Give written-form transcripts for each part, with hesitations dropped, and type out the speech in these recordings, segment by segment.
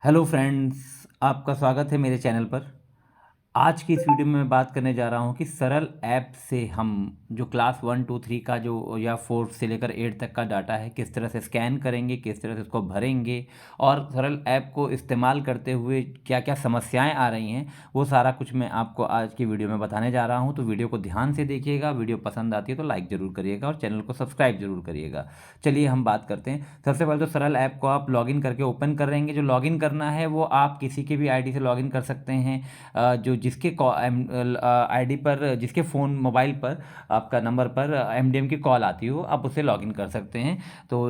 Hello friends, आपका स्वागत है मेरे चैनल पर। आज की इस वीडियो में मैं बात करने जा रहा हूं कि सरल ऐप से हम जो क्लास 1, 2, 3 का जो या 4 से लेकर 8 तक का डाटा है किस तरह से स्कैन करेंगे, किस तरह से उसको भरेंगे और सरल ऐप को इस्तेमाल करते हुए क्या क्या समस्याएं आ रही हैं, वो सारा कुछ मैं आपको आज की वीडियो में बताने जा रहा हूं। तो वीडियो को ध्यान से देखिएगा। वीडियो पसंद आती है तो लाइक ज़रूर करिएगा और चैनल को सब्सक्राइब जरूर करिएगा। चलिए हम बात करते हैं। सबसे पहले तो सरल ऐप को आप लॉगिन करके ओपन करेंगे। जो लॉगिन करना है वो आप किसी के भी आईडी से लॉगिन कर सकते हैं। जो जिसके आईडी पर, जिसके फ़ोन मोबाइल पर आपका नंबर पर एमडीएम की कॉल आती हो, आप उससे लॉगिन कर सकते हैं। तो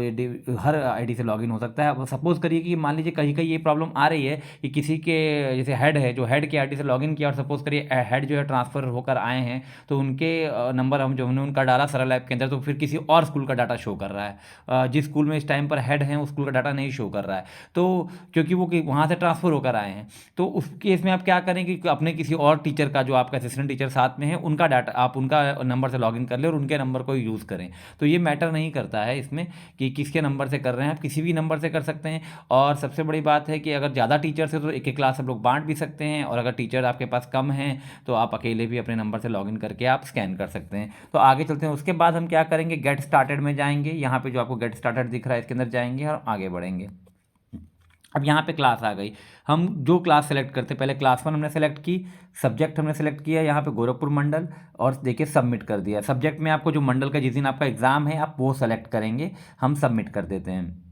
हर आईडी से लॉगिन हो सकता है। अब सपोज़ करिए कि मान लीजिए कहीं कहीं ये प्रॉब्लम आ रही है कि किसी के जैसे हेड है, जो हेड की आईडी से लॉगिन किया और सपोज़ करिए हेड जो है ट्रांसफ़र होकर आए हैं, तो उनके नंबर हम जो हमने उनका डाला सरल ऐप के अंदर, तो फिर किसी और स्कूल का डाटा शो कर रहा है। जिस स्कूल में इस टाइम पर हेड हैं उस स्कूल का डाटा नहीं शो कर रहा है। तो क्योंकि वो वहाँ से ट्रांसफ़र होकर आए हैं, तो उस केस में आप क्या करें कि अपने किसी और टीचर का, जो आपका असिस्टेंट टीचर साथ में है, उनका डाटा आप उनका नंबर से लॉगिन कर लें और उनके नंबर को यूज़ करें। तो ये मैटर नहीं करता है इसमें कि किसके नंबर से कर रहे हैं, आप किसी भी नंबर से कर सकते हैं। और सबसे बड़ी बात है कि अगर ज़्यादा टीचर्स है तो एक एक क्लास आप लोग बांट भी सकते हैं, और अगर टीचर आपके पास कम हैं तो आप अकेले भी अपने नंबर से लॉगिन करके आप स्कैन कर सकते हैं। तो आगे चलते हैं। उसके बाद हम क्या करेंगे, गेट स्टार्टेड में जाएंगे। यहाँ पे जो आपको गेट स्टार्टेड दिख रहा है इसके अंदर जाएंगे और आगे बढ़ेंगे। अब यहाँ पे क्लास आ गई। हम जो क्लास सेलेक्ट करते, पहले क्लास 1 हमने सेलेक्ट की, सब्जेक्ट हमने सेलेक्ट किया यहाँ पे गोरखपुर मंडल, और देखिए सबमिट कर दिया। सब्जेक्ट में आपको जो मंडल का जिस दिन आपका एग्ज़ाम है आप वो सेलेक्ट करेंगे। हम सबमिट कर देते हैं।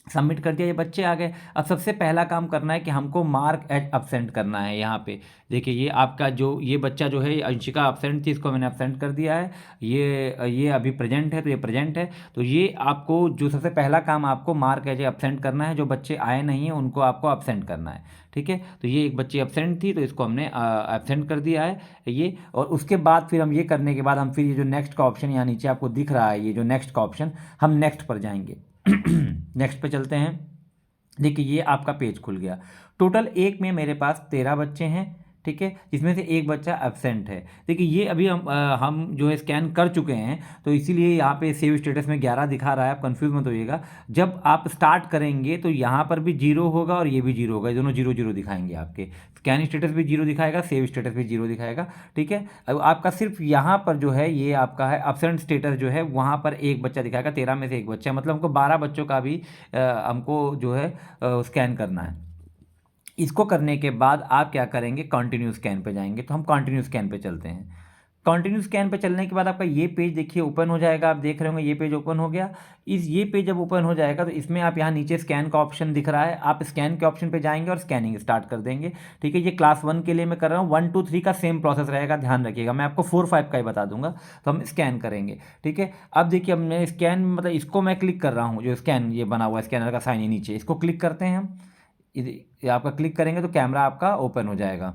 सबमिट कर दिया, ये बच्चे आ गए। अब सबसे पहला काम करना है कि हमको मार्क एज अब्सेंट करना है। यहाँ पे देखिए ये आपका जो ये बच्चा जो है, अंशिका अब्सेंट थी, इसको मैंने अब्सेंट कर दिया है। ये अभी प्रेजेंट है तो ये प्रेजेंट है। तो ये आपको जो सबसे पहला काम आपको मार्क एज अब्सेंट करना है। जो बच्चे आए नहीं हैं उनको आपको अब्सेंट करना है। ठीक है, तो ये एक बच्ची अब्सेंट थी तो इसको हमने एब्सेंट कर दिया है ये। और उसके बाद फिर हम ये करने के बाद हम फिर ये जो नेक्स्ट का ऑप्शन यहाँ नीचे आपको दिख रहा है, ये जो नेक्स्ट का ऑप्शन, हम नेक्स्ट पर जाएंगे। नेक्स्ट पे चलते हैं। देखिए ये आपका पेज खुल गया। टोटल एक में मेरे पास 13 बच्चे हैं। ठीक है, जिसमें से एक बच्चा एब्सेंट है। देखिए ये अभी हम जो है स्कैन कर चुके हैं, तो इसीलिए यहाँ पे सेव स्टेटस में 11 दिखा रहा है। आप कंफ्यूज मत होइएगा। जब आप स्टार्ट करेंगे तो यहाँ पर भी जीरो होगा और ये भी जीरो होगा। ये दोनों जीरो जीरो दिखाएंगे आपके। स्कैन स्टेटस भी जीरो दिखाएगा, सेव स्टेटस भी जीरो दिखाएगा। ठीक है, अब आपका सिर्फ यहाँ पर जो है ये आपका है एब्सेंट स्टेटस, जो है वहाँ पर एक बच्चा दिखाएगा। 13 में से एक बच्चा, मतलब हमको 12 बच्चों का भी हमको जो है स्कैन करना है। इसको करने के बाद आप क्या करेंगे, कंटिन्यू स्कैन पे जाएंगे। तो हम कंटिन्यू स्कैन पे चलते हैं। कंटिन्यू स्कैन पे चलने के बाद आपका ये पेज देखिए ओपन हो जाएगा। आप देख रहे होंगे ये पेज ओपन हो गया। ये पेज जब ओपन हो जाएगा तो इसमें आप यहाँ नीचे स्कैन का ऑप्शन दिख रहा है, आप स्कैन के ऑप्शन पे जाएंगे और स्कैनिंग स्टार्ट कर देंगे। ठीक है, ये क्लास 1 के लिए मैं कर रहा हूँ। 1, 2, 3 का सेम प्रोसेस रहेगा, ध्यान रखिएगा। मैं आपको 4, 5 का ही बता दूंगा। तो हम स्कैन करेंगे। ठीक है, अब देखिए हमने स्कैन, मतलब इसको मैं क्लिक कर रहा हूँ, जो स्कैन ये बना हुआ है स्कैनर का साइन, नीचे इसको क्लिक करते हैं हम। ये आपका क्लिक करेंगे तो कैमरा आपका ओपन हो जाएगा।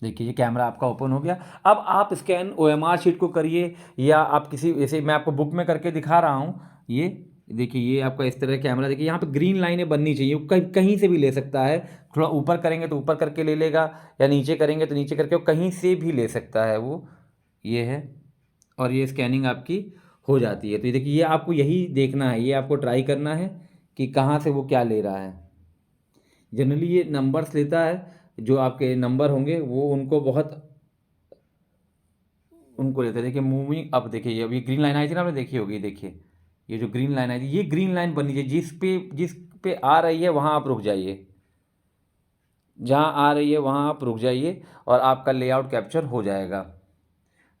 देखिए ये कैमरा आपका ओपन हो गया। अब आप स्कैन ओएमआर शीट को करिए, या आप किसी, जैसे मैं आपको बुक में करके दिखा रहा हूँ। ये देखिए ये आपका इस तरह कैमरा, देखिए यहाँ पे ग्रीन लाइनें बननी चाहिए। कहीं कहीं से भी ले सकता है। थोड़ा ऊपर करेंगे तो ऊपर करके ले लेगा, या नीचे करेंगे तो नीचे करके, वो कहीं से भी ले सकता है वो। ये है, और ये स्कैनिंग आपकी हो जाती है। तो ये देखिए ये आपको यही देखना है, ये आपको ट्राई करना है कि कहाँ से वो क्या ले रहा है। जनरली ये नंबर्स लेता है, जो आपके नंबर होंगे वो उनको बहुत उनको लेते हैं। देखिए मूविंग, अब देखिए ये अभी ग्रीन लाइन आई थी ना, आपने देखी होगी। देखिए ये जो ग्रीन लाइन आई थी, ये ग्रीन लाइन बननी चाहिए। जिस पे आ रही है वहाँ आप रुक जाइए। जहाँ आ रही है वहाँ आप रुक जाइए और आपका लेआउट कैप्चर हो जाएगा।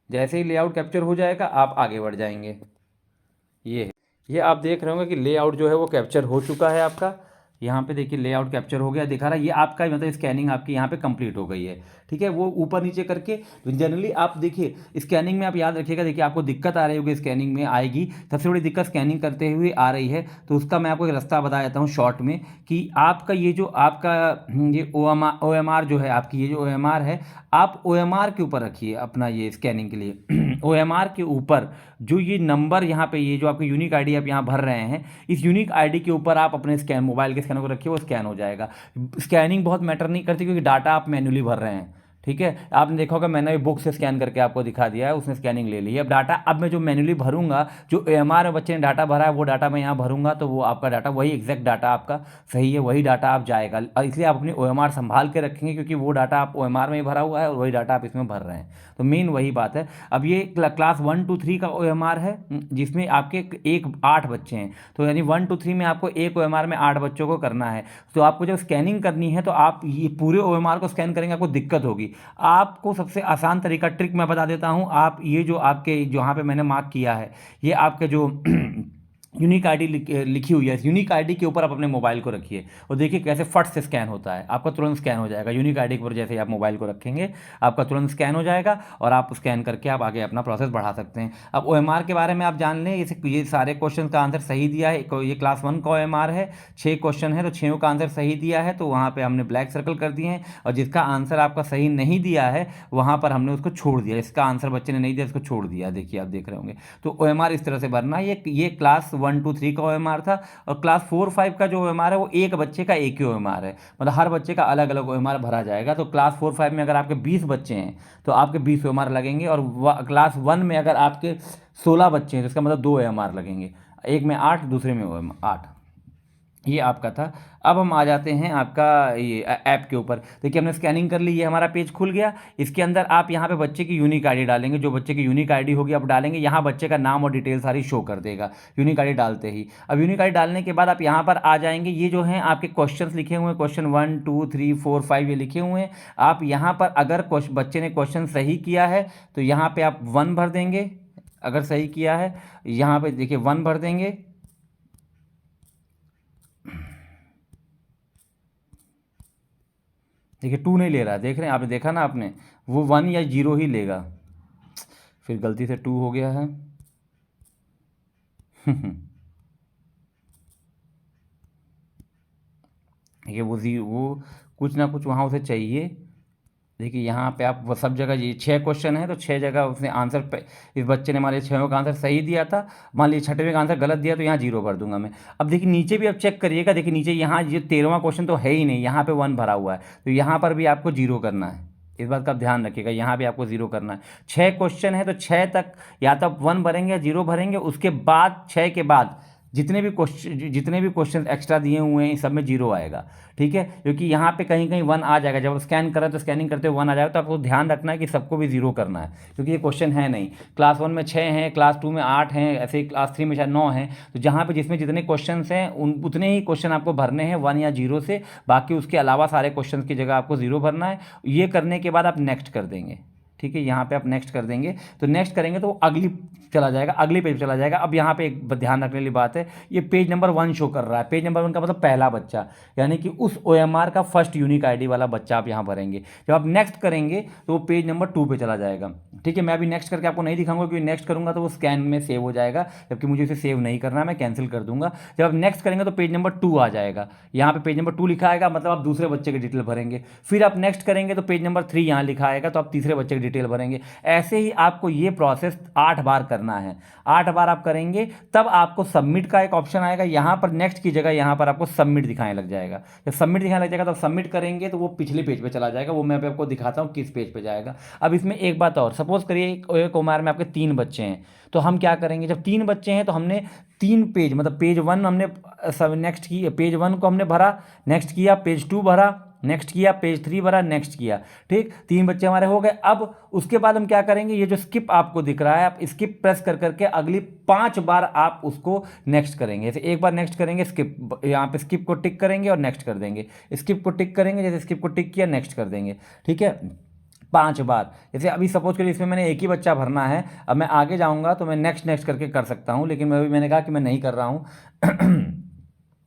जैसे ही लेआउट कैप्चर हो जाएगा आप आगे बढ़ जाएंगे। ये है, ये आप देख रहे होंगे कि लेआउट जो है वो कैप्चर हो चुका है आपका। यहाँ पे देखिए लेआउट कैप्चर हो गया, दिखा रहा है। ये आपका मतलब स्कैनिंग आपकी यहाँ पे कंप्लीट हो गई है। ठीक है, वो ऊपर नीचे करके जनरली आप देखिए स्कैनिंग में आप याद रखिएगा। देखिए आपको दिक्कत आ रही होगी, स्कैनिंग में आएगी। सबसे बड़ी दिक्कत स्कैनिंग करते हुए आ रही है, तो उसका मैं आपको एक रास्ता बता देता हूँ शॉर्ट में, कि आपका ये जो आपका ये ओ एम आर जो है, आपकी ये जो ओ एम आर है, आप ओ एम आर के ऊपर रखिए अपना ये स्कैनिंग के लिए। ओ एम आर के ऊपर जो ये नंबर यहाँ पे, ये जो आपकी यूनिक आईडी आप यहाँ भर रहे हैं, इस यूनिक आईडी के ऊपर आप अपने मोबाइल के स्कैनर को रखिए, वो स्कैन हो जाएगा। स्कैनिंग बहुत मैटर नहीं करती, क्योंकि डाटा आप मैन्युअली भर रहे हैं। ठीक है, आपने देखा होगा मैंने भी बुक से स्कैन करके आपको दिखा दिया है, उसने स्कैनिंग ले ली है। अब डाटा अब मैं जो मैन्युअली भरूंगा, जो एएमआर में बच्चे ने डाटा भरा है वो डाटा मैं यहाँ भरूंगा, तो वो आपका डाटा वही एग्जैक्ट डाटा आपका सही है, वही डाटा आप जाएगा। और इसलिए आप अपनी ओएमआर संभाल के रखेंगे, क्योंकि वो डाटा आप ओएमआर में ही भरा हुआ है और वही डाटा आप इसमें भर रहे हैं। तो मेन वही बात है। अब ये क्लास 1 2 3 का ओएमआर है, जिसमें आपके एक 8 बच्चे हैं, तो यानी 1 2 3 में आपको एक ओएमआर में 8 बच्चों को करना है। तो आपको जब स्कैनिंग करनी है तो आप ये पूरे ओएमआर को स्कैन करेंगे, आपको दिक्कत होगी। आपको सबसे आसान तरीका ट्रिक मैं बता देता हूं। आप ये जो आपके जहां पे मैंने मार्क किया है, ये आपके जो यूनिक आईडी लिखी हुई है, इस यूनिक आईडी के ऊपर आप अपने मोबाइल को रखिए और देखिए कैसे फट से स्कैन होता है। आपका तुरंत स्कैन हो जाएगा। यूनिक आईडी के ऊपर जैसे ही आप मोबाइल को रखेंगे आपका तुरंत स्कैन हो जाएगा और आप स्कैन करके आप आगे अपना प्रोसेस बढ़ा सकते हैं। अब ओएमआर के बारे में आप जान लें, ये सारे क्वेश्चन का आंसर सही दिया है। ये क्लास 1 का ओएमआर है, 6 क्वेश्चन है, तो 6 का आंसर सही दिया है, तो वहाँ पर हमने ब्लैक सर्कल कर दिए हैं। और जिसका आंसर आपका सही नहीं दिया है वहाँ पर हमने उसको छोड़ दिया। इसका आंसर बच्चे ने नहीं दिया, इसको छोड़ दिया। देखिए आप देख रहे होंगे। तो ओएमआर इस तरह से भरना है। ये क्लास 1 2 3 का ओएमआर था। और क्लास 4 5 का जो ओएमआर है वो एक बच्चे का एक ही ओएमआर है, मतलब हर बच्चे का अलग अलग ओएमआर भरा जाएगा। तो क्लास 4 5 में अगर आपके 20 बच्चे हैं तो आपके 20 ओएमआर लगेंगे, और क्लास 1 में अगर आपके 16 बच्चे हैं तो इसका मतलब 2 ओएमआर लगेंगे, एक में 8 दूसरे में 8। ये आपका था। अब हम आ जाते हैं आपका ये ऐप के ऊपर। देखिए हमने स्कैनिंग कर ली, ये हमारा पेज खुल गया। इसके अंदर आप यहाँ पे बच्चे की यूनिक आईडी डालेंगे, जो बच्चे की यूनिक आईडी होगी आप डालेंगे। यहाँ बच्चे का नाम और डिटेल सारी शो कर देगा यूनिक आईडी डालते ही। अब यूनिक आईडी डालने के बाद आप यहाँ पर आ जाएंगे। ये जो हैं आपके क्वेश्चन लिखे हुए हैं, क्वेश्चन 1 2 3 4 5 ये लिखे हुए हैं। आप यहाँ पर अगर बच्चे ने क्वेश्चन सही किया है तो यहाँ पर आप 1 भर देंगे। अगर सही किया है यहाँ पर देखिए 1 भर देंगे। देखिए 2 नहीं ले रहा, देख रहे हैं, आपने देखा ना, आपने वो 1 या 0 ही लेगा। फिर गलती से 2 हो गया है। देखिए वो कुछ ना कुछ वहाँ उसे चाहिए। देखिए यहाँ पे आप वो सब जगह, ये 6 क्वेश्चन है तो 6 जगह उसने आंसर इस बच्चे ने हमारे 6 का आंसर सही दिया था। मान लीजिए 6वें का आंसर गलत दिया तो यहाँ 0 भर दूंगा मैं। अब देखिए नीचे भी आप चेक करिएगा। देखिए नीचे यहाँ ये 13वां क्वेश्चन तो है ही नहीं, यहाँ पे 1 भरा हुआ है, तो यहाँ पर भी आपको 0 करना है। इस बात का आप ध्यान रखिएगा, यहाँ भी आपको 0 करना है। 6 क्वेश्चन है तो 6 तक या तो आप 1 भरेंगे या 0 भरेंगे। उसके बाद 6 के बाद जितने भी क्वेश्चन एक्स्ट्रा दिए हुए हैं, इस सब में 0 आएगा। ठीक है, क्योंकि यहाँ पे कहीं कहीं 1 आ जाएगा। जब स्कैन करें तो स्कैनिंग करते हुए 1 आ जाएगा, तो आपको ध्यान रखना है कि सबको भी 0 करना है, क्योंकि ये क्वेश्चन है नहीं। क्लास 1 में 6 हैं, क्लास 2 में 8 हैं, ऐसे ही क्लास 3 में शायद 9 हैं। तो जहाँ पे जिसमें जितने क्वेश्चन हैं उतने ही क्वेश्चन आपको भरने हैं 1 या 0 से। बाकी उसके अलावा सारे क्वेश्चन की जगह आपको 0 भरना है। ये करने के बाद आप नेक्स्ट कर देंगे। ठीक है, यहाँ पे आप नेक्स्ट कर देंगे, तो नेक्स्ट करेंगे तो अगली चला जाएगा, अगले पेज चला जाएगा। अब यहाँ पे एक ध्यान रखने वाली बात है, ये पेज नंबर 1 शो कर रहा है। पेज नंबर 1 का मतलब पहला बच्चा, यानी कि उस ओएमआर का फर्स्ट यूनिक आईडी वाला बच्चा आप यहाँ भरेंगे। जब आप नेक्स्ट करेंगे तो वो पेज नंबर 2 पे चला जाएगा। ठीक है, मैं अभी नेक्स्ट करके आपको नहीं दिखाऊंगा, क्योंकि नेक्स्ट करूंगा तो वो स्कैन में सेव हो जाएगा, जबकि मुझे इसे सेव नहीं करना है, मैं कैंसिल कर दूंगा। जब आप नेक्स्ट करेंगे तो पेज नंबर 2 आ जाएगा। यहाँ पे पेज नंबर 2 लिखा आएगा, मतलब आप दूसरे बच्चे की डिटेल भरेंगे। फिर आप नेक्स्ट करेंगे तो पेज नंबर 3 यहाँ लिखा आएगा, तो आप तीसरे बच्चे की डिटेल भरेंगे। ऐसे ही आपको ये प्रोसेस 8 बार करना है। 8 बार आप करेंगे तब आपको सबमिट का एक ऑप्शन आएगा। यहाँ पर नेक्स्ट की जगह यहाँ पर आपको सबमिट दिखाने लग जाएगा। जब सबमिट दिखाने लग जाएगा तो सबमिट करेंगे तो वो पिछले पेज पे चला जाएगा। वो मैं आपको दिखाता हूँ किस पेज पे जाएगा। अब इसमें एक बात और, सपोज करिए एक ओएमआर में आपके 3 बच्चे हैं, तो हम क्या करेंगे, जब 3 बच्चे हैं तो हमने 3 पेज, मतलब पेज 1 हमने सब नेक्स्ट की, पेज 1 को हमने भरा, नेक्स्ट किया, पेज 2 भरा, नेक्स्ट किया, पेज 3 भरा, नेक्स्ट किया। ठीक, 3 बच्चे हमारे हो गए। अब उसके बाद हम क्या करेंगे, ये जो स्किप आपको दिख रहा है, आप स्किप प्रेस कर करके अगली 5 बार आप उसको नेक्स्ट करेंगे। जैसे एक बार नेक्स्ट करेंगे, स्किप, यहाँ पे स्किप को टिक करेंगे और नेक्स्ट कर देंगे। स्किप को टिक करेंगे, जैसे स्किप को टिक किया, नेक्स्ट कर देंगे। ठीक है, 5 बार। जैसे अभी सपोज करिए इसमें मैंने एक ही बच्चा भरना है, अब मैं आगे जाऊँगा तो मैं नेक्स्ट नेक्स्ट करके कर सकता हूँ, लेकिन मैंने कहा कि मैं नहीं कर रहा हूँ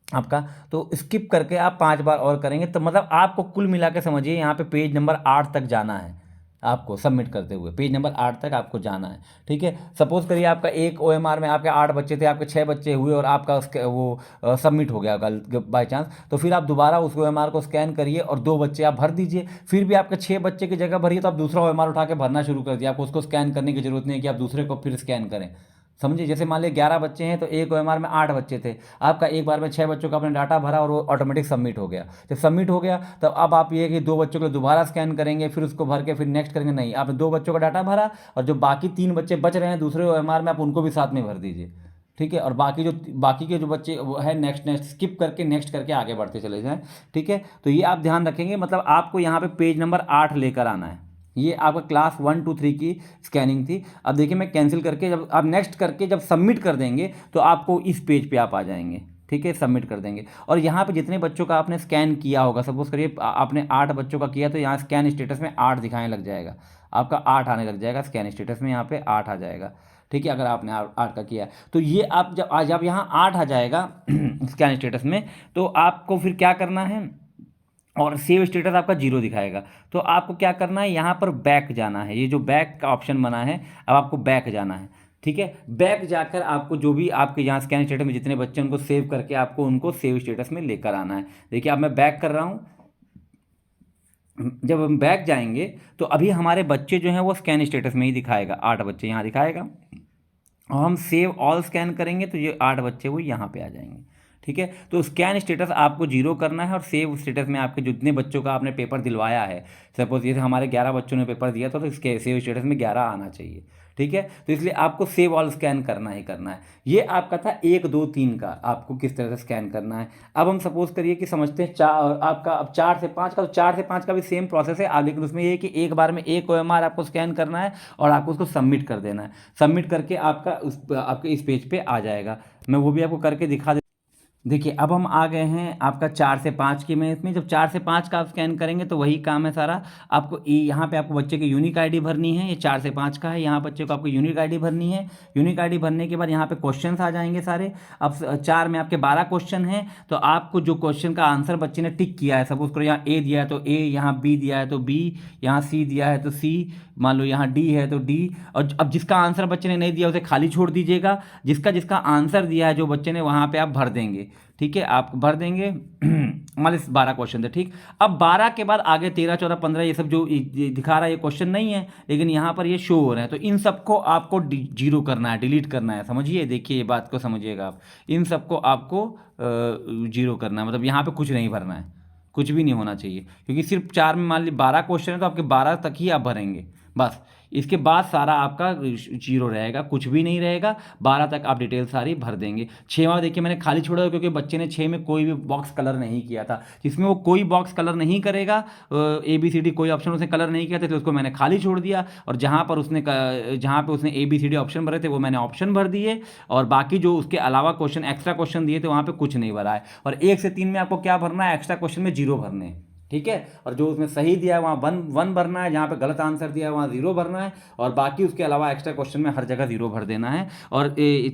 आपका। तो स्किप करके आप 5 बार और करेंगे, तो मतलब आपको कुल मिला के समझिए यहाँ पे पेज नंबर 8 तक जाना है। आपको सबमिट करते हुए पेज नंबर 8 तक आपको जाना है। ठीक है, सपोज करिए आपका एक ओएमआर में आपके 8 बच्चे थे, आपके 6 बच्चे हुए और आपका उसके वो सबमिट हो गया बाई चांस, तो फिर आप दोबारा उस ओएमआर को स्कैन करिए और 2 बच्चे आप भर दीजिए। फिर भी आपके 6 बच्चे की जगह भरिए, तो आप दूसरा ओएमआर उठा के भरना शुरू कर दिया। आपको उसको स्कैन करने की जरूरत नहीं है कि आप दूसरे को फिर स्कैन करें। समझिए, जैसे मान लीजिए 11 बच्चे हैं तो एक OMR में 8 बच्चे थे, आपका एक बार में 6 बच्चों का आपने डाटा भरा और वो ऑटोमेटिक सबमिट हो गया। जब सबमिट हो गया तो अब आप ये कि 2 बच्चों को दोबारा स्कैन करेंगे, फिर उसको भर के फिर नेक्स्ट करेंगे, नहीं, आपने 2 बच्चों का डाटा भरा और जो बाकी 3 बच्चे बच रहे हैं दूसरे OMR में आप उनको भी साथ में भर दीजिए। ठीक है, और बाकी के जो बच्चे वो है नेक्स्ट नेक्स्ट स्किप करके नेक्स्ट करके आगे बढ़ते चले जाएं। ठीक है, तो ये आप ध्यान रखेंगे, मतलब आपको यहाँ पे पेज नंबर 8 लेकर आना है। ये आपका क्लास 1 2 3 की स्कैनिंग थी। अब देखिए मैं कैंसिल करके जब आप नेक्स्ट करके जब सबमिट कर देंगे तो आपको इस पेज पे आप आ जाएंगे। ठीक है, सबमिट कर देंगे और यहाँ पे जितने बच्चों का आपने स्कैन किया होगा, सपोज करिए आपने 8 बच्चों का किया तो यहाँ स्कैन स्टेटस में 8 दिखाने लग जाएगा, आपका 8 आने लग जाएगा स्कैन स्टेटस में, यहाँ पे 8 आ जाएगा। ठीक है, अगर आपने 8 का किया तो ये आप जब यहाँ 8 आ जाएगा स्कैन स्टेटस में, तो आपको फिर क्या करना है, और सेव स्टेटस आपका 0 दिखाएगा, तो आपको क्या करना है, यहाँ पर बैक जाना है, ये जो बैक का ऑप्शन बना है अब आपको बैक जाना है। ठीक है, बैक जाकर आपको जो भी आपके यहाँ स्कैन स्टेटस में जितने बच्चे उनको सेव करके आपको उनको सेव स्टेटस में लेकर आना है। देखिए अब मैं बैक कर रहा हूँ, जब हम बैक जाएंगे तो अभी हमारे बच्चे जो हैं वो स्कैन स्टेटस में ही दिखाएगा, 8 बच्चे यहाँ दिखाएगा, और हम सेव ऑल स्कैन करेंगे तो ये 8 बच्चे वो यहाँ पे आ जाएंगे। ठीक है, तो स्कैन स्टेटस आपको 0 करना है और सेव स्टेटस में आपके जितने बच्चों का आपने पेपर दिलवाया है, सपोज ये हमारे 11 बच्चों ने पेपर दिया था तो इसके सेव स्टेटस में 11 आना चाहिए। ठीक है, तो इसलिए आपको सेव ऑल स्कैन करना ही करना है। ये आपका था 1 2 3 का, आपको किस तरह से स्कैन करना है। अब हम सपोज करिए कि समझते हैं आपका अब 4 से 5 का, तो 4 से 5 का भी सेम प्रोसेस है लेकिन उसमें ये है कि एक बार में एक OMR आपको स्कैन करना है और आपको उसको सबमिट कर देना है। सबमिट करके आपके इस पेज पे आ जाएगा, मैं वो भी आपको करके दिखा। देखिए अब हम आ गए हैं आपका 4 से 5 की में, इसमें जब 4 से 5 का आप स्कैन करेंगे तो वही काम है सारा। आपको यहाँ पे आपको बच्चे की यूनिक आईडी भरनी है, ये 4 से 5 का है, यहाँ बच्चे को आपको यूनिक आईडी भरनी है। यूनिक आईडी भरने के बाद यहाँ पे क्वेश्चंस आ जाएंगे सारे। अब 4 में आपके 12 क्वेश्चन हैं, तो आपको जो क्वेश्चन का आंसर बच्चे ने टिक किया है, सपोज करो यहाँ ए दिया है तो ए, यहाँ बी दिया है तो बी, यहाँ सी दिया है तो सी, मान लो यहाँ डी है तो डी, और अब जिसका आंसर बच्चे ने नहीं दिया उसे खाली छोड़ दीजिएगा, जिसका जिसका आंसर दिया है जो बच्चे ने वहाँ पे आप भर देंगे। ठीक है, आप भर देंगे मान लीजिए 12 क्वेश्चन थे। ठीक, अब 12 के बाद आगे 13 14 15 ये सब जो दिखा रहा है ये क्वेश्चन नहीं है, लेकिन यहाँ पर ये शो हो रहे हैं, तो इन सबको आपको 0 करना है, डिलीट करना है। समझिए, देखिए ये बात को समझिएगा आप, इन सबको आपको 0 करना है, मतलब यहाँ पे कुछ नहीं भरना है, कुछ भी नहीं होना चाहिए, क्योंकि सिर्फ 4 में मान लीजिए 12 क्वेश्चन है तो आपके 12 तक ही आप भरेंगे बस। इसके बाद सारा आपका 0 रहेगा, कुछ भी नहीं रहेगा, 12 तक आप डिटेल सारी भर देंगे। 6वां देखिए मैंने खाली छोड़ा क्योंकि बच्चे ने 6 में कोई भी बॉक्स कलर नहीं किया था, जिसमें वो कोई बॉक्स कलर नहीं करेगा, ABCD कोई ऑप्शन उसने कलर नहीं किया था तो उसको मैंने खाली छोड़ दिया, और जहाँ पे उसने ABCD ऑप्शन भरे थे वो मैंने ऑप्शन भर दिए, और बाकी जो उसके अलावा क्वेश्चन एक्स्ट्रा क्वेश्चन दिए थे वहाँ पर कुछ नहीं भरा है। और 1 से 3 में आपको क्या भरना है, एक्स्ट्रा क्वेश्चन में 0 भरने हैं। ठीक है, और जो उसमें सही दिया है वहाँ 1 भरना है, जहाँ पे गलत आंसर दिया है वहाँ 0 भरना है, और बाकी उसके अलावा एक्स्ट्रा क्वेश्चन में हर जगह 0 भर देना है, और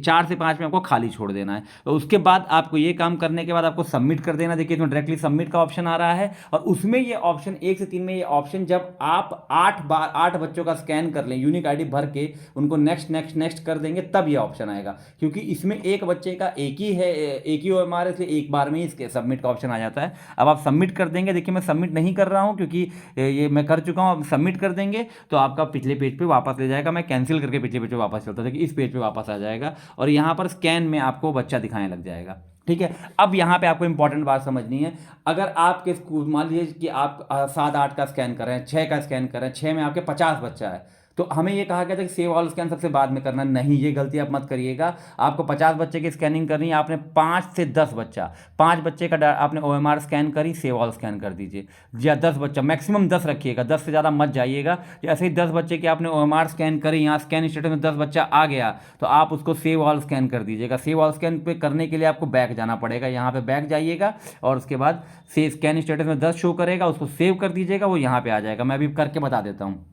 4 से 5 में आपको खाली छोड़ देना है। तो उसके बाद आपको ये काम करने के बाद आपको सबमिट कर देना। देखिए इसमें डायरेक्टली सबमिट का ऑप्शन आ रहा है, और उसमें ये ऑप्शन 1 से 3 में ये ऑप्शन जब आप 8 बच्चों का स्कैन कर लें, यूनिक आईडी भर के उनको नेक्स्ट नेक्स्ट नेक्स्ट कर देंगे, तब ये ऑप्शन आएगा, क्योंकि इसमें एक बच्चे का एक ही OMR है, इसलिए एक बार में ही इसके सबमिट का ऑप्शन आ जाता है। अब आप सबमिट कर देंगे, देखिए मैं सबमिट नहीं कर रहा हूं क्योंकि ये मैं कर चुका हूं। अब सबमिट कर देंगे तो आपका पिछले पेज पे वापस ले जाएगा, मैं कैंसिल करके पिछले पेज पे वापस चलता था कि इस पेज पे वापस आ जाएगा, और यहाँ पर स्कैन में आपको बच्चा दिखाने लग जाएगा। ठीक है, अब यहाँ पे आपको इंपॉर्टेंट बात समझनी है। अगर आपके स्कूल मान लीजिए कि आप 7 8 का स्कैन कर रहे हैं, 6 का स्कैन कर रहे हैं, 6 में आपके 50 बच्चा है, तो हमें ये कहा गया था कि सेव ऑल स्कैन सबसे बाद में करना, नहीं, ये गलती आप मत करिएगा। आपको 50 बच्चे की स्कैनिंग करनी है, आपने 5 से 10 बच्चा, 5 बच्चे का आपने OMR स्कैन करी, सेव ऑल स्कैन कर दीजिए, या 10 बच्चा, मैक्सिमम 10 रखिएगा, 10 से ज़्यादा मत जाइएगा। जैसे ही 10 बच्चे की आपने OMR स्कैन करी, यहाँ स्कैन स्टेटस में 10 बच्चा आ गया तो आप उसको सेव ऑल स्कैन कर दीजिएगा। सेव ऑल स्कैन पे करने के लिए आपको बैक जाना पड़ेगा, यहाँ पे बैक जाइएगा और उसके बाद से स्कैन स्टेटस में 10 शो करेगा, उसको सेव कर दीजिएगा, वो यहाँ पे आ जाएगा। मैं अभी करके बता देता हूँ,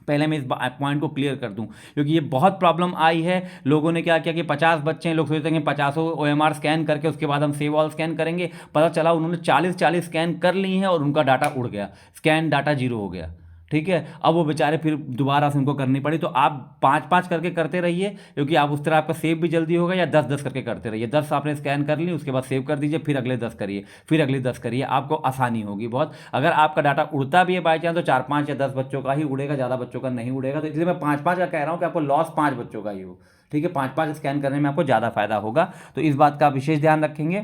पहले मैं इस पॉइंट को क्लियर कर दूं, क्योंकि ये बहुत प्रॉब्लम आई है। लोगों ने क्या किया कि 50 बच्चे हैं, लोग सोचते हैं कि 50 OMR स्कैन करके उसके बाद हम सेव ऑल स्कैन करेंगे, पता चला उन्होंने 40 स्कैन कर ली हैं और उनका डाटा उड़ गया, स्कैन डाटा 0 हो गया। ठीक है, अब वो बेचारे फिर दोबारा से उनको करनी पड़ी। तो आप 5 करके करते रहिए, क्योंकि आप उस तरह आपका सेव भी जल्दी होगा, या 10 करके करते रहिए। 10 आपने स्कैन कर ली, उसके बाद सेव कर दीजिए, फिर अगले 10 करिए, फिर अगले 10 करिए, आपको आसानी होगी बहुत। अगर आपका डाटा उड़ता भी है बाई चांस तो 4 5 या 10 बच्चों का ही उड़ेगा, ज़्यादा बच्चों का नहीं उड़ेगा। तो इसलिए मैं 5 का कह रहा हूँ कि आपको लॉस 5 बच्चों का ही हो। ठीक है, 5-5 स्कैन करने में आपको ज़्यादा फायदा होगा, तो इस बात का विशेष ध्यान रखेंगे।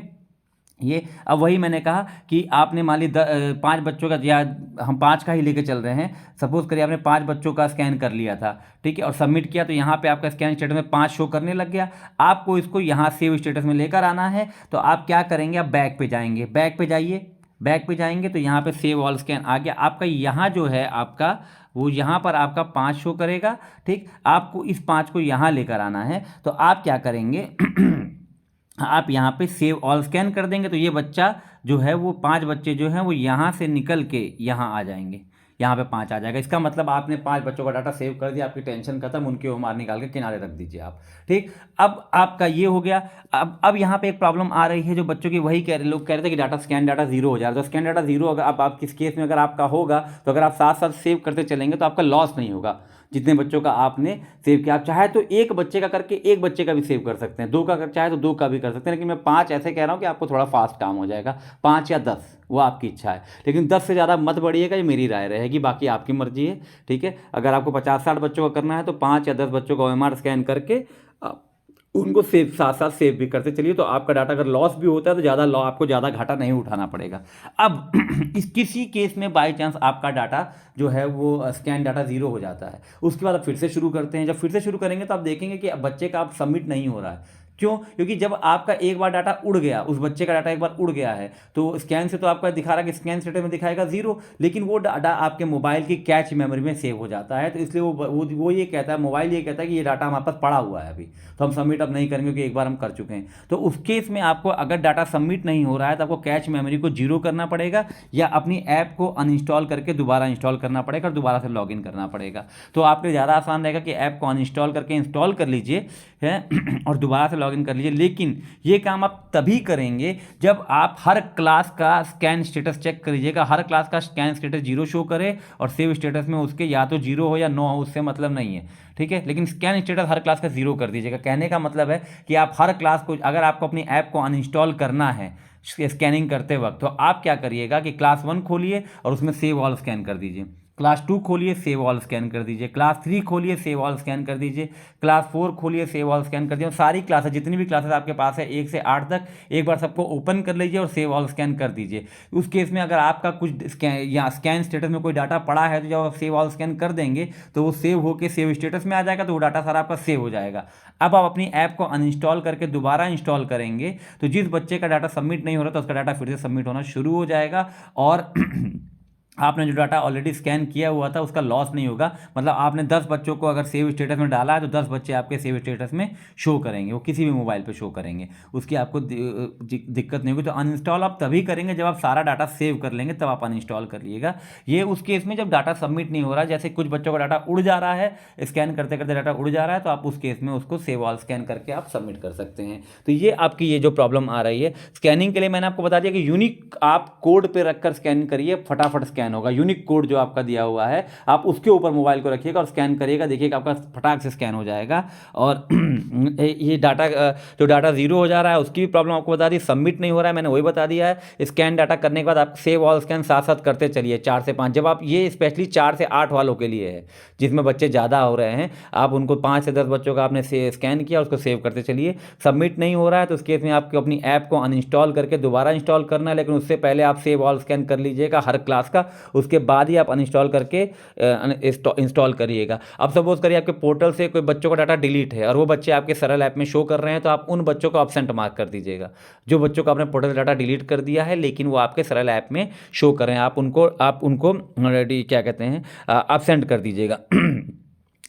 ये अब वही मैंने कहा कि आपने मान ली 5 बच्चों का, या हम 5 का ही लेके चल रहे हैं, सपोज करिए आपने 5 बच्चों का स्कैन कर लिया था, ठीक है, और सबमिट किया, तो यहाँ पे आपका स्कैन स्टेटस में 5 शो करने लग गया। आपको इसको यहाँ सेव स्टेटस में लेकर आना है, तो आप क्या करेंगे, आप बैक पे जाएंगे, बैक पे जाइए, बैक पे जाएंगे तो यहाँ पे सेव ऑल स्कैन आ गया आपका। यहाँ जो है आपका वो यहाँ पर आपका 5 शो करेगा, ठीक। आपको इस 5 को यहाँ लेकर आना है, तो आप क्या करेंगे आप यहाँ पे सेव ऑल स्कैन कर देंगे, तो ये बच्चा जो है वो 5 बच्चे जो हैं वो यहाँ से निकल के यहाँ आ जाएंगे, यहाँ पे 5 आ जाएगा। इसका मतलब आपने 5 बच्चों का डाटा सेव कर दिया, आपकी टेंशन खत्म, उनके ओमार निकाल के किनारे रख दीजिए आप, ठीक। अब आपका ये हो गया। अब यहाँ पे एक प्रॉब्लम आ रही है, जो बच्चों की वही लोग कह रहे थे कि डाटा स्कैन डाटा जीरो हो जा रहा है। तो स्कैन डाटा जीरो अगर आप किस केस में अगर आपका होगा, तो अगर आप साथ साथ सेव करते चलेंगे तो आपका लॉस नहीं होगा। जितने बच्चों का आपने सेव किया, आप चाहे तो एक बच्चे का करके एक बच्चे का भी सेव कर सकते हैं, 2 का चाहे तो 2 का भी कर सकते हैं, लेकिन मैं 5 ऐसे कह रहा हूँ कि आपको थोड़ा फास्ट काम हो जाएगा, 5 या 10 वो आपकी इच्छा है, लेकिन 10 से ज़्यादा मत बढ़िएगा, ये मेरी राय रहेगी, बाकी आपकी मर्जी है, ठीक है। अगर आपको 50-60 बच्चों का करना है तो 5 या 10 बच्चों का OMR स्कैन करके उनको सेव साथ साथ सेव भी करते चलिए, तो आपका डाटा अगर लॉस भी होता है तो ज़्यादा आपको ज़्यादा घाटा नहीं उठाना पड़ेगा। अब इस किसी केस में बाई चांस आपका डाटा जो है वो स्कैन डाटा जीरो हो जाता है, उसके बाद आप फिर से शुरू करते हैं। जब फिर से शुरू करेंगे तो आप देखेंगे कि बच्चे का आप सबमिट नहीं हो रहा है। क्यों? क्योंकि जब आपका एक बार डाटा उड़ गया, उस बच्चे का डाटा एक बार उड़ गया है, तो स्कैन से तो आपका दिखा रहा है कि स्कैन स्टेटस में दिखाएगा जीरो, लेकिन वो डाटा आपके मोबाइल की कैच मेमोरी में सेव हो जाता है, तो इसलिए वो ये कहता है, मोबाइल ये कहता है कि ये डाटा हमारे पास पड़ा हुआ है अभी, तो हम सबमिट अब नहीं करेंगे क्योंकि एक बार हम कर चुके हैं। तो उस केस में आपको अगर डाटा सबमिट नहीं हो रहा है तो आपको कैच मेमोरी को जीरो करना पड़ेगा, या अपनी ऐप को अनइंस्टॉल करके दोबारा इंस्टॉल करना पड़ेगा और दोबारा से लॉगिन करना पड़ेगा। तो आपके ज़्यादा आसान रहेगा कि ऐप को अनइंस्टॉल करके इंस्टॉल कर लीजिए है और दोबारा से लॉगिन कर लीजिए। लेकिन ये काम आप तभी करेंगे जब आप हर क्लास का स्कैन स्टेटस चेक करिएगा, हर क्लास का स्कैन स्टेटस जीरो शो करे और सेव स्टेटस में उसके या तो जीरो हो या नो हो, उससे मतलब नहीं है, ठीक है। लेकिन स्कैन स्टेटस हर क्लास का जीरो कर दीजिएगा। कहने का मतलब है कि आप हर क्लास को, अगर आपको अपनी ऐप को अनइंस्टॉल करना है स्कैनिंग करते वक्त, तो आप क्या करिएगा कि क्लास 1 खोलिए और उसमें सेव ऑल स्कैन कर दीजिए, क्लास 2 खोलिए सेव ऑल स्कैन कर दीजिए, क्लास 3 खोलिए सेव ऑल स्कैन कर दीजिए, क्लास 4 खोलिए सेव ऑल स्कैन कर दीजिए। सारी क्लासेस, जितनी भी क्लासेस आपके पास है 1 से 8 तक, एक बार सबको ओपन कर लीजिए और सेव ऑल स्कैन कर दीजिए। उस केस में अगर आपका कुछ स्कैन स्टेटस में कोई डाटा पड़ा है, तो जब आप सेव ऑल स्कैन कर देंगे तो वो सेव होकर सेव स्टेटस में आ जाएगा, तो वो डाटा सारा आपका सेव हो जाएगा। अब आप अपनी ऐप को अनइंस्टॉल करके दोबारा इंस्टॉल करेंगे, तो जिस बच्चे का डाटा सबमिट नहीं हो रहा था उसका डाटा फिर से सबमिट होना शुरू हो जाएगा, और आपने जो डाटा ऑलरेडी स्कैन किया हुआ था उसका लॉस नहीं होगा। मतलब आपने 10 बच्चों को अगर सेव स्टेटस में डाला है, तो 10 बच्चे आपके सेव स्टेटस में शो करेंगे, वो किसी भी मोबाइल पे शो करेंगे, उसकी आपको दिक्कत नहीं होगी। तो अनइंस्टॉल आप तभी करेंगे जब आप सारा डाटा सेव कर लेंगे, तब आप अनइंस्टॉल कर लीजिएगा। ये उस केस में जब डाटा सबमिट नहीं हो रहा है, जैसे कुछ बच्चों का डाटा उड़ जा रहा है, स्कैन करते करते डाटा उड़ जा रहा है, तो आप उस केस में उसको सेव ऑल स्कैन करके आप सबमिट कर सकते हैं। तो ये आपकी ये जो प्रॉब्लम आ रही है स्कैनिंग के लिए, मैंने आपको बता दिया कि यूनिक आप कोड पे रखकर स्कैन करिए, फटाफट स्कैन होगा। यूनिक कोड जो आपका दिया हुआ है आप उसके ऊपर मोबाइल को रखिएगा और स्कैन करिएगा, देखिएगा आपका फटाक से स्कैन हो जाएगा। और ये डाटा जो डाटा जीरो हो जा रहा है उसकी भी प्रॉब्लम आपको बता दी, सबमिट नहीं हो रहा है मैंने वही बता दिया है। स्कैन डाटा करने के बाद आप सेव ऑल स्कैन साथ साथ करते चलिए 4 से 5। जब आप ये स्पेशली 4 से 8 वालों के लिए है, जिसमें बच्चे ज़्यादा हो रहे हैं, आप उनको 5 से 10 बच्चों का आपने स्कैन किया, उसको सेव करते चलिए। सबमिट नहीं हो रहा है तो उस केस में आपको अपनी ऐप को अनइंस्टॉल करके दोबारा इंस्टॉल करना है, लेकिन उससे पहले आप सेव ऑल स्कैन कर लीजिएगा हर क्लास का, उसके बाद ही आप अनइंस्टॉल करके इंस्टॉल करिएगा। अब सपोज करिए आपके पोर्टल से कोई बच्चों का डाटा डिलीट है और वो बच्चे आपके सरल ऐप में शो कर रहे हैं, तो आप उन बच्चों को एब्सेंट मार्क कर दीजिएगा। जो बच्चों का आपने पोर्टल से डाटा डिलीट कर दिया है लेकिन वो आपके सरल ऐप में शो कर रहे हैं, आप उनको क्या कहते हैं एब्सेंट कर दीजिएगा।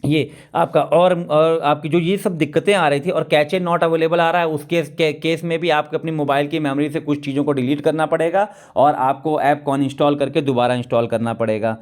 ये आपका और आपकी जो ये सब दिक्कतें आ रही थी और कैचे नॉट अवेलेबल आ रहा है, उस केस में भी आपको अपनी मोबाइल की मेमोरी से कुछ चीज़ों को डिलीट करना पड़ेगा और आपको ऐप को अनइंस्टॉल करके दोबारा इंस्टॉल करना पड़ेगा।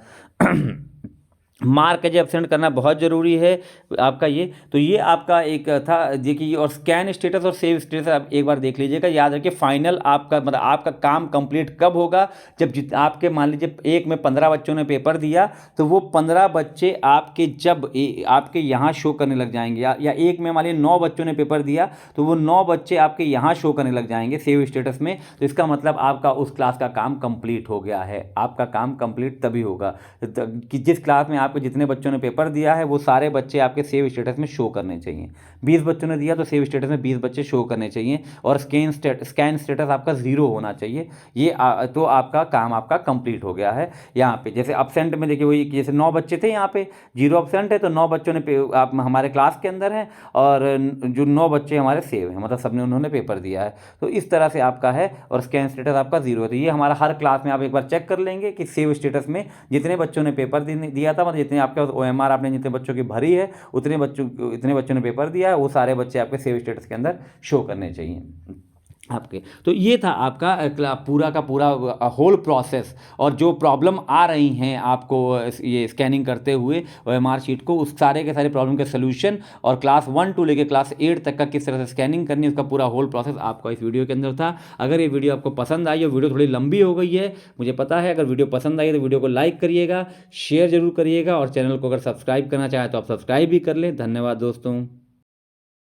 मार्क एज एब्सेंट करना बहुत ज़रूरी है आपका ये। तो ये आपका एक था देखिए, और स्कैन स्टेटस और सेव स्टेटस आप एक बार देख लीजिएगा। याद रखिए फाइनल आपका मतलब आपका काम कंप्लीट कब होगा, जब आपके मान लीजिए एक में 15 बच्चों ने पेपर दिया, तो वो 15 बच्चे आपके जब आपके यहाँ शो करने लग जाएंगे, या एक में मान लीजिए 9 बच्चों ने पेपर दिया तो वो 9 बच्चे आपके यहाँ शो करने लग जाएंगे सेव स्टेटस में। तो इसका मतलब आपका उस क्लास का काम कंप्लीट हो गया है। आपका काम कंप्लीट तभी होगा कि जिस क्लास में आपके जितने बच्चों ने पेपर दिया है वो सारे बच्चे आपके सेव स्टेटस में शो करने चाहिए। 20 बच्चों ने दिया तो सेव स्टेटस में 20 बच्चे शो करने चाहिए, और स्कैन स्टेटस आपका 0 होना चाहिए। ये तो आपका काम आपका कंप्लीट हो गया है। यहाँ पे जैसे अब्सेंट में देखिए वही, जैसे 9 बच्चे थे, यहाँ पे 0 अब्सेंट है, तो 9 बच्चों ने आप हमारे क्लास के अंदर हैं, और जो 9 बच्चे हमारे सेव हैं, मतलब सबने उन्होंने पेपर दिया है। तो इस तरह से आपका है, और स्कैन स्टेटस आपका 0 है। तो ये हमारा हर क्लास में आप एक बार चेक कर लेंगे कि सेव स्टेटस में जितने बच्चों ने पेपर दिया था, मतलब जितने आपके पास OMR आपने जितने बच्चों की भरी है इतने बच्चों ने पेपर दिया है, वो सारे बच्चे आपके सेव स्टेटस के अंदर शो करने चाहिए आपके। तो ये था आपका पूरा का पूरा होल प्रोसेस, और जो प्रॉब्लम आ रही हैं आपको ये स्कैनिंग करते हुए OMR शीट को, उस सारे के सारे प्रॉब्लम के सोल्यूशन, और क्लास 1 टू लेकर क्लास 8 तक का किस तरह से स्कैनिंग करनी है, उसका पूरा होल प्रोसेस आपका इस वीडियो के अंदर था। अगर ये वीडियो आपको पसंद आई, और वीडियो थोड़ी लंबी हो गई है मुझे पता है, अगर वीडियो पसंद आई तो वीडियो को लाइक करिएगा, शेयर जरूर करिएगा, और चैनल को अगर सब्सक्राइब करना चाहें तो आप सब्सक्राइब भी कर लें। धन्यवाद दोस्तों।